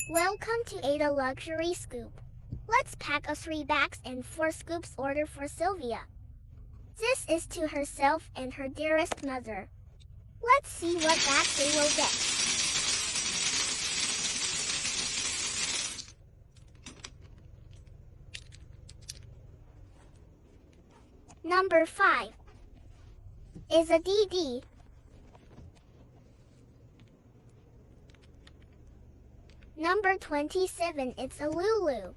Welcome to Ada Luxury Scoop. Let's pack a 3 bags and 4 scoops order for Silvia. This is to herself and her dearest mother. Let's see what bags they will get. Number 5 is a DD. Number 27 it's a Lulu.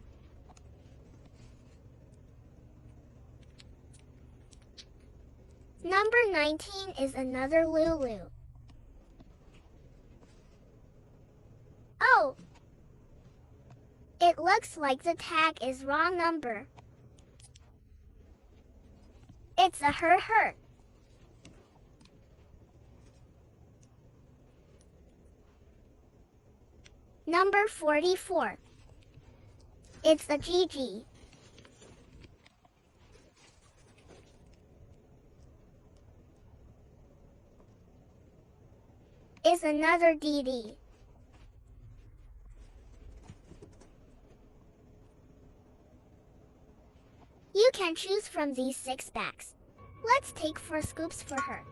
Number 19 is another Lulu. Oh! It looks like the tag is wrong number. It's a her. Number 44. It's a GG. Is another DD. You can choose from these 6 bags. Let's take 4 scoops for her.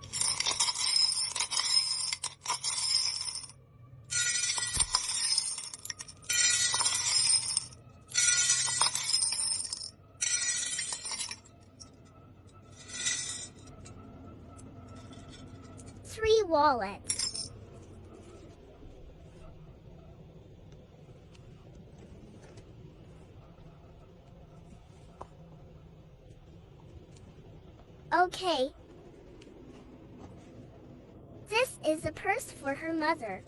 Three wallets. Okay. This is a purse for her mother.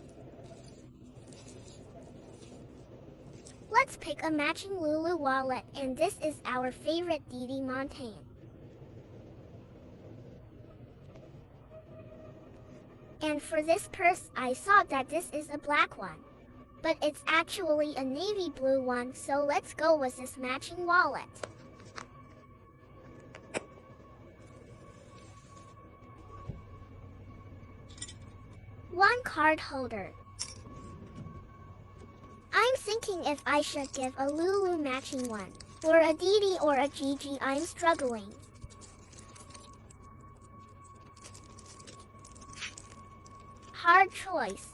Let's pick a matching Lulu wallet, and this is our favorite Didi Montaigne. And for this purse, I saw that this is a black one. But it's actually a navy blue one, so let's go with this matching wallet. One card holder. I'm thinking if I should give a Lulu matching one, or a Didi or a Gigi. I'm struggling. Hard choice.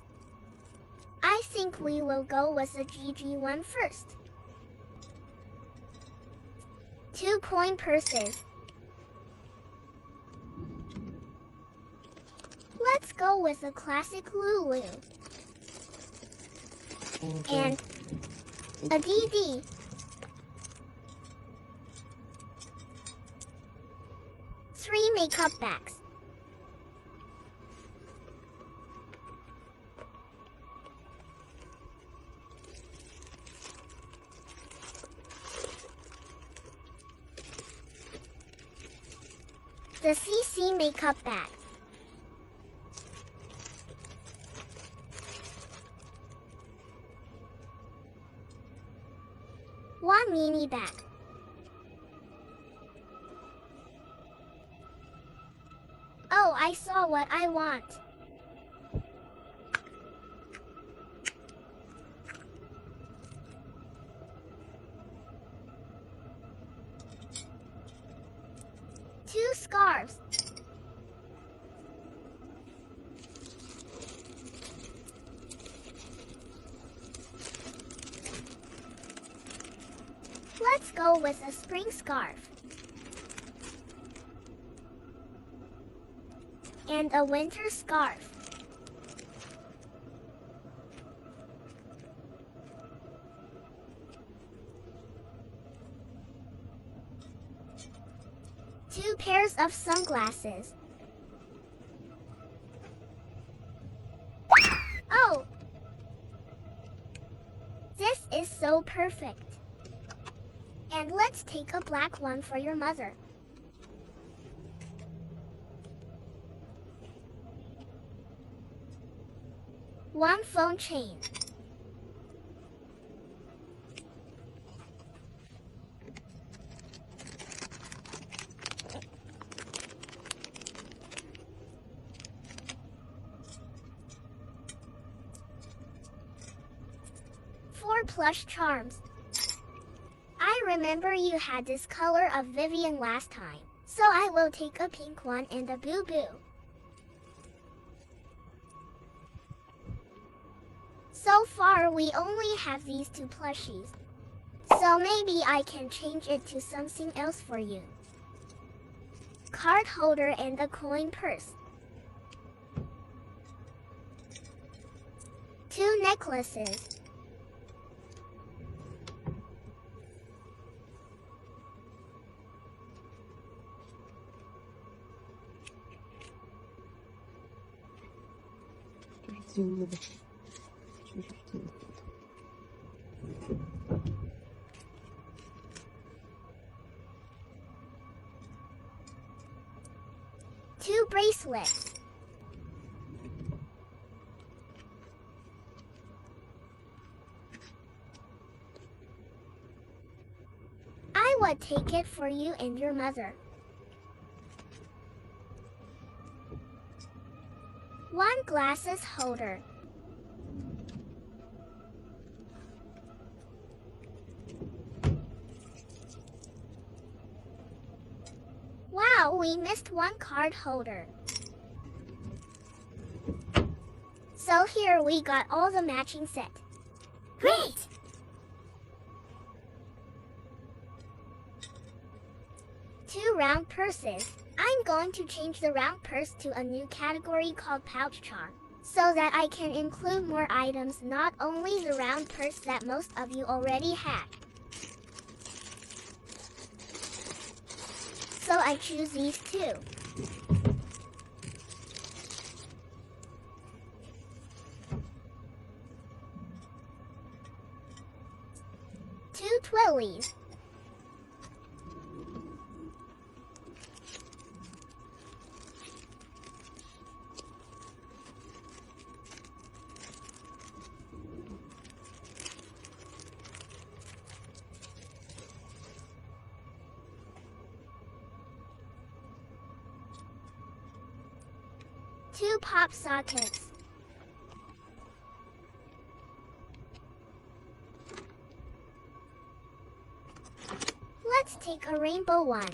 I think we will go with the Gigi one first. 2 coin purses. Let's go with a classic Lulu. And a DD. Three makeup bags. The CC makeup bag. One mini bag. Oh, I saw what I want. Two scarves. Let's go with a spring scarf. And a winter scarf. Two pairs of sunglasses. Oh! This is so perfect. And let's take a black one for your mother. One phone chain. 4 plush charms. I remember you had this color of Vivian last time, so I will take a pink one and a Boo Boo. So far we only have these 2 plushies, so maybe I can change it to something else for you. Card holder and a coin purse. 2 necklaces. Two bracelets. I would take it for you and your mother. 1 glasses holder. Wow, we missed 1 card holder. So here we got all the matching set. Great! 2 round purses. I'm going to change the round purse to a new category called pouch charm, so that I can include more items, not only the round purse that most of you already had. So I choose these 2. Two twillies. Two pop sockets. Let's take a rainbow one.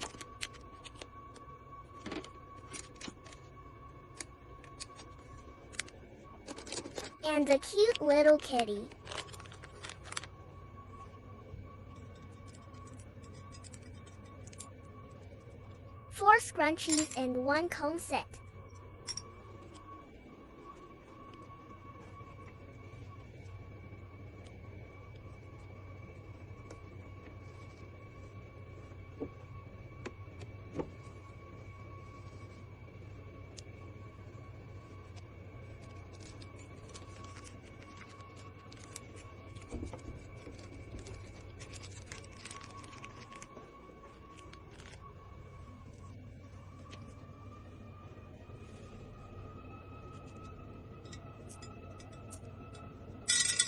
And a cute little kitty. Four scrunchies and 1 comb set.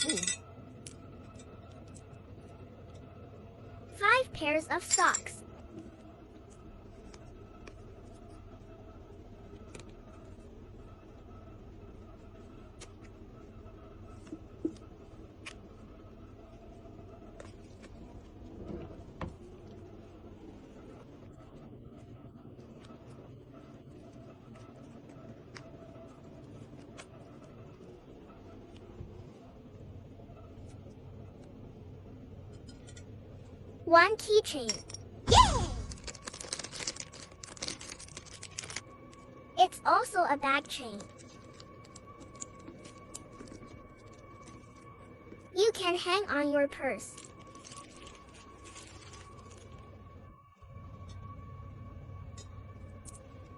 Ooh. 5 pairs of socks. One keychain. Yay! It's also a bag chain. You can hang on your purse.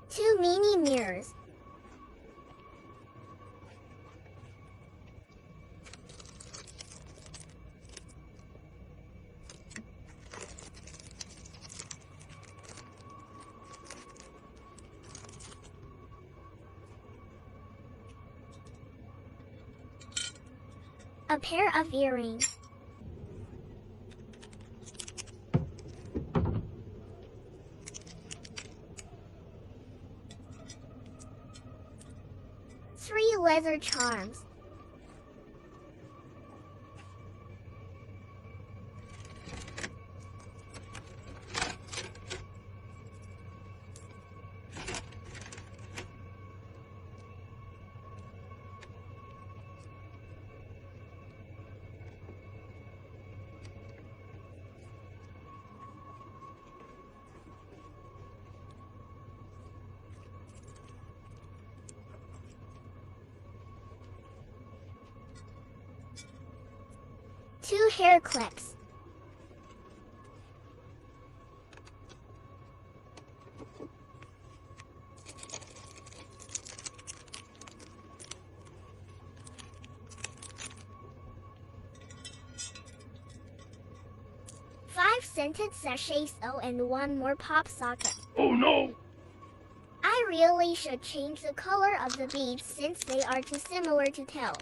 Two mini mirrors. A pair of earrings. Three leather charms. 2 hair clips. Five scented sachets, and 1 more pop socket. Oh no! I really should change the color of the beads since they are too similar to tell.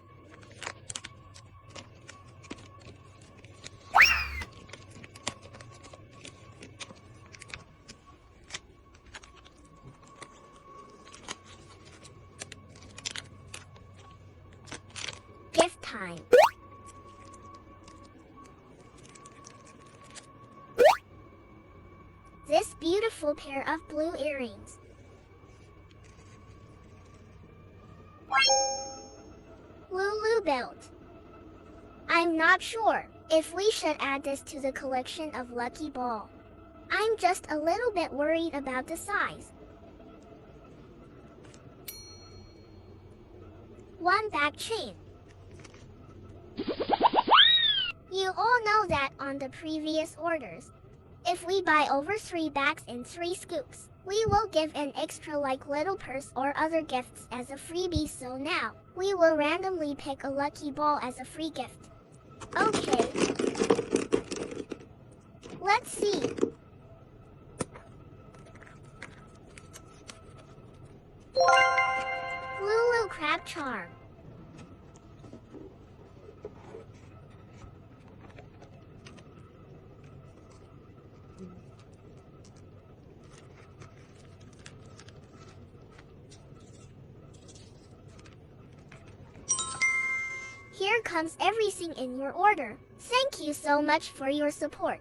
Gift time. This beautiful pair of blue earrings. Lulu belt. I'm not sure if we should add this to the collection of lucky ball. I'm just a little bit worried about the size. 1 back chain. You all know that on the previous orders, if we buy over 3 bags and 3 scoops, we will give an extra like little purse or other gifts as a freebie, so now we will randomly pick a lucky ball as a free gift. Okay. Let's see. Lulu crab charm. Here comes everything in your order. Thank you so much for your support.